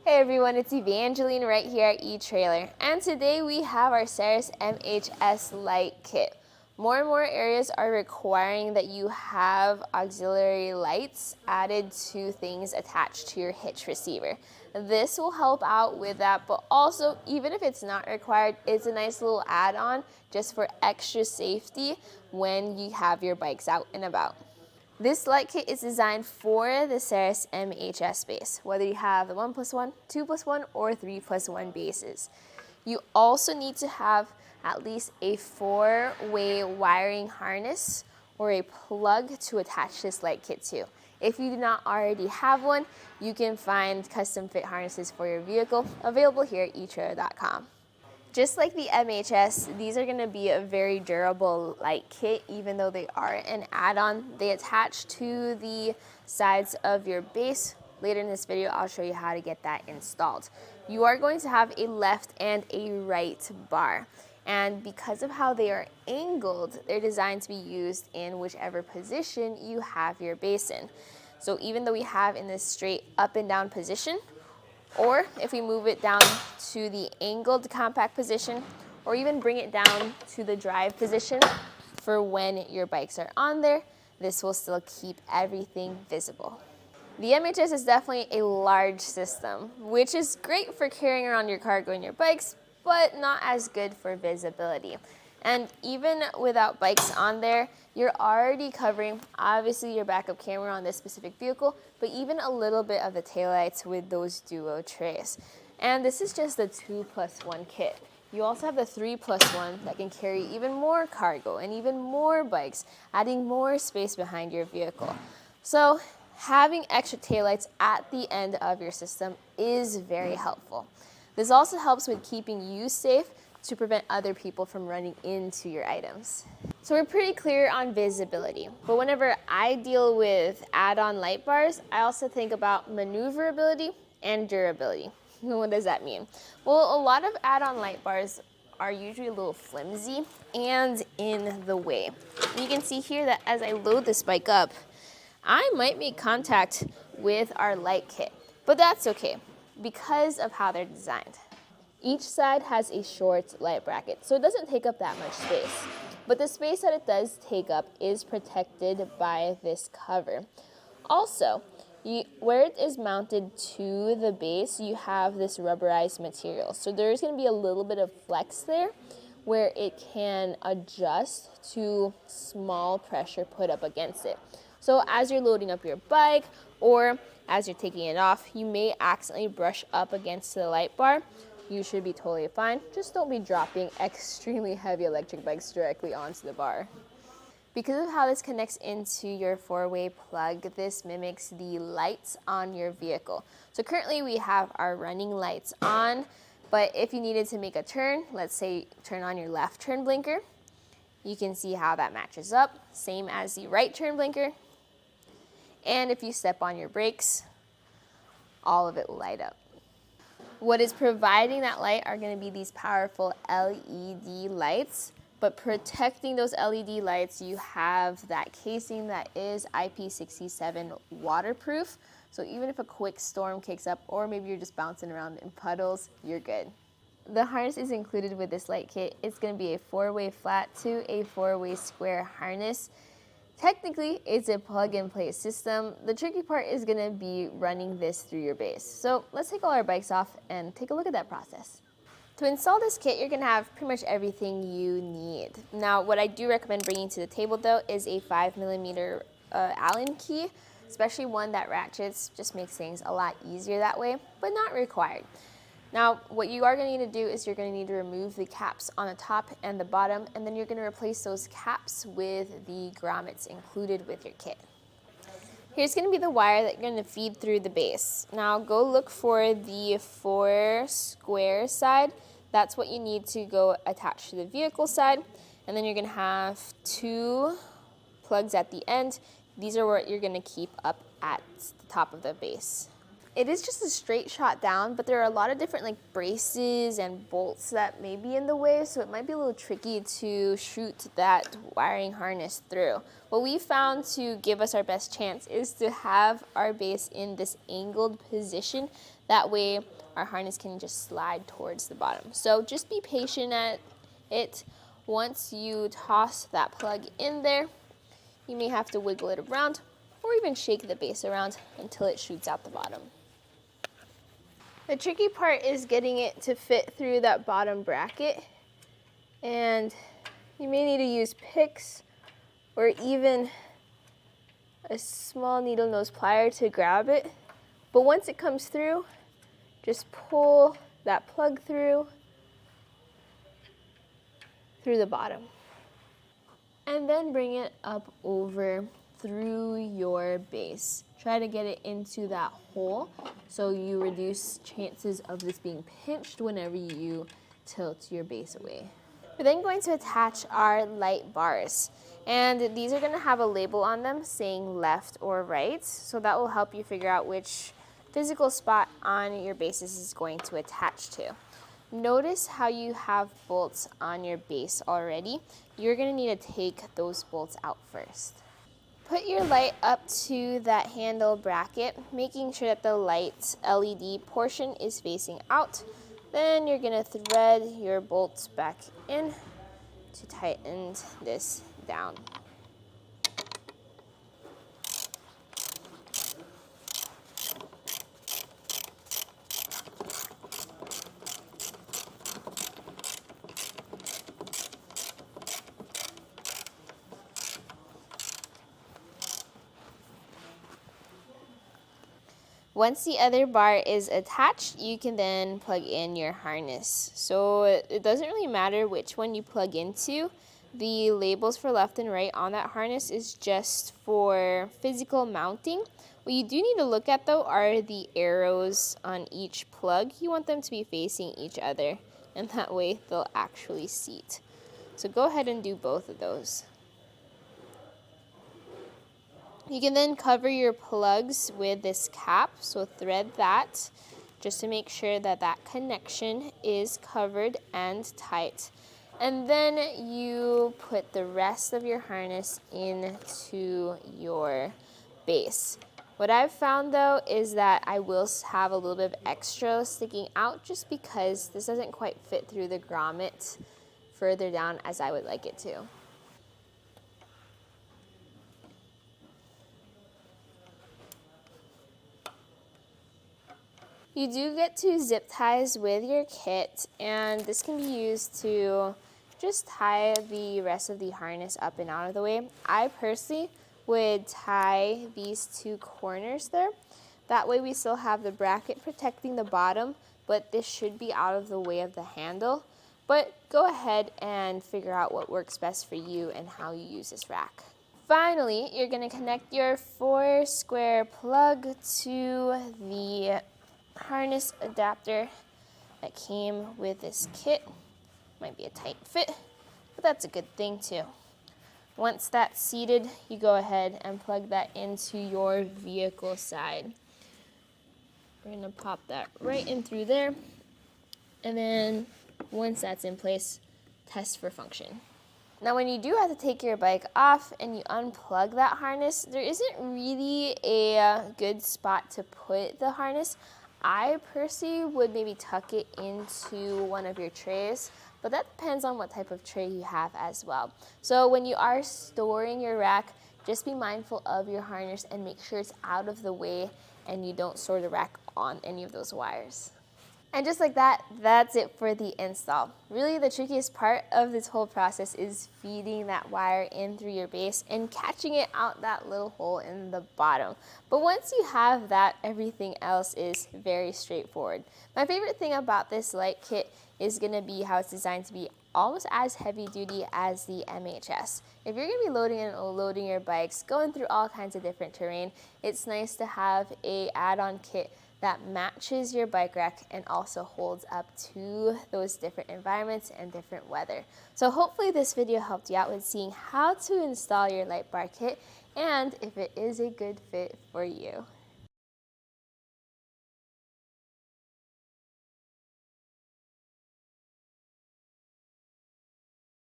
Hey everyone, it's Evangeline right here at etrailer, and today we have our Saris MHS light kit. More and more areas are requiring that you have auxiliary lights added to things attached to your hitch receiver. This will help out with that, but also, even if it's not required, it's a nice little add-on just for extra safety when you have your bikes out and about. This light kit is designed for the Saris MHS base, whether you have the 1+1, 2+1, or 3+1 bases. You also need to have at least a 4-way wiring harness or a plug to attach this light kit to. If you do not already have one, you can find custom fit harnesses for your vehicle available here at etrailer.com. Just like the MHS, these are going to be a very durable light kit, even though they are an add-on. They attach to the sides of your base. Later in this video, I'll show you how to get that installed. You are going to have a left and a right bar. And because of how they are angled, they're designed to be used in whichever position you have your base in. So even though we have in this straight up and down position, or if we move it down to the angled compact position, or even bring it down to the drive position for when your bikes are on there, this will still keep everything visible. The MHS is definitely a large system, which is great for carrying around your cargo and your bikes, but not as good for visibility. And even without bikes on there, you're already covering, obviously, your backup camera on this specific vehicle, but even a little bit of the taillights with those duo trays. And this is just the 2+1 kit. You also have the 3+1 that can carry even more cargo and even more bikes, adding more space behind your vehicle. So having extra taillights at the end of your system is very helpful. This also helps with keeping you safe to prevent other people from running into your items. So we're pretty clear on visibility, but whenever I deal with add-on light bars, I also think about maneuverability and durability. What does that mean? Well, a lot of add-on light bars are usually a little flimsy and in the way. You can see here that as I load this bike up, I might make contact with our light kit, but that's okay because of how they're designed. Each side has a short light bracket, so it doesn't take up that much space. But the space that it does take up is protected by this cover. Also, where it is mounted to the base, you have this rubberized material. So there's going to be a little bit of flex there where it can adjust to small pressure put up against it. So as you're loading up your bike or as you're taking it off, you may accidentally brush up against the light bar. You should be totally fine. Just don't be dropping extremely heavy electric bikes directly onto the bar. Because of how this connects into your 4-way plug, this mimics the lights on your vehicle. So currently we have our running lights on, but if you needed to make a turn, let's say turn on your left turn blinker, you can see how that matches up, same as the right turn blinker. And if you step on your brakes, all of it will light up. What is providing that light are going to be these powerful LED lights, but protecting those LED lights, you have that casing that is IP67 waterproof. So even if a quick storm kicks up, or maybe you're just bouncing around in puddles, you're good. The harness is included with this light kit. It's going to be a 4-way flat to a 4-way square harness. Technically, it's a plug-and-play system. The tricky part is going to be running this through your base. So let's take all our bikes off and take a look at that process. To install this kit, you're going to have pretty much everything you need. Now, what I do recommend bringing to the table, though, is a 5mm Allen key, especially one that ratchets. Just makes things a lot easier that way, but not required. Now, what you are going to need to do is you're going to need to remove the caps on the top and the bottom, and then you're going to replace those caps with the grommets included with your kit. Here's going to be the wire that you're going to feed through the base. Now, go look for the 4 square side. That's what you need to go attach to the vehicle side. And then you're going to have 2 plugs at the end. These are what you're going to keep up at the top of the base. it is just a straight shot down, but there are a lot of different like braces and bolts that may be in the way, so it might be a little tricky to shoot that wiring harness through. What we found to give us our best chance is to have our base in this angled position. That way our harness can just slide towards the bottom. So just be patient at it. Once you toss that plug in there, you may have to wiggle it around or even shake the base around until it shoots out the bottom. The tricky part is getting it to fit through that bottom bracket, and you may need to use picks or even a small needle nose plier to grab it. But once it comes through, just pull that plug through the bottom. And then bring it up over through your base. Try to get it into that hole so you reduce chances of this being pinched whenever you tilt your base away. We're then going to attach our light bars. And these are going to have a label on them saying left or right. So that will help you figure out which physical spot on your base this is going to attach to. Notice how you have bolts on your base already. You're going to need to take those bolts out first. Put your light up to that handle bracket, making sure that the light LED portion is facing out. Then you're going to thread your bolts back in to tighten this down. Once the other bar is attached, you can then plug in your harness. So it doesn't really matter which one you plug into. The labels for left and right on that harness is just for physical mounting. What you do need to look at though are the arrows on each plug. You want them to be facing each other, and that way they'll actually seat. So go ahead and do both of those. You can then cover your plugs with this cap, so thread that just to make sure that that connection is covered and tight. And then you put the rest of your harness into your base. What I've found though is that I will have a little bit of extra sticking out just because this doesn't quite fit through the grommet further down as I would like it to. You do get to zip ties with your kit, and this can be used to just tie the rest of the harness up and out of the way. I personally would tie these two corners there. That way we still have the bracket protecting the bottom, but this should be out of the way of the handle. But go ahead and figure out what works best for you and how you use this rack. Finally, you're going to connect your 4 square plug to the harness adapter that came with this kit. Might be a tight fit, but that's a good thing too. Once that's seated, you go ahead and plug that into your vehicle side. We're going to pop that right in through there, and then once that's in place, test for function. Now when you do have to take your bike off and you unplug that harness, there isn't really a good spot to put the harness. I personally would maybe tuck it into one of your trays, but that depends on what type of tray you have as well. So when you are storing your rack, just be mindful of your harness and make sure it's out of the way and you don't store the rack on any of those wires. And just like that, that's it for the install. Really, the trickiest part of this whole process is feeding that wire in through your base and catching it out that little hole in the bottom. But once you have that, everything else is very straightforward. My favorite thing about this light kit is gonna be how it's designed to be almost as heavy duty as the MHS. If you're gonna be loading and unloading your bikes, going through all kinds of different terrain, it's nice to have a add-on kit that matches your bike rack and also holds up to those different environments and different weather. So hopefully this video helped you out with seeing how to install your light bar kit and if it is a good fit for you.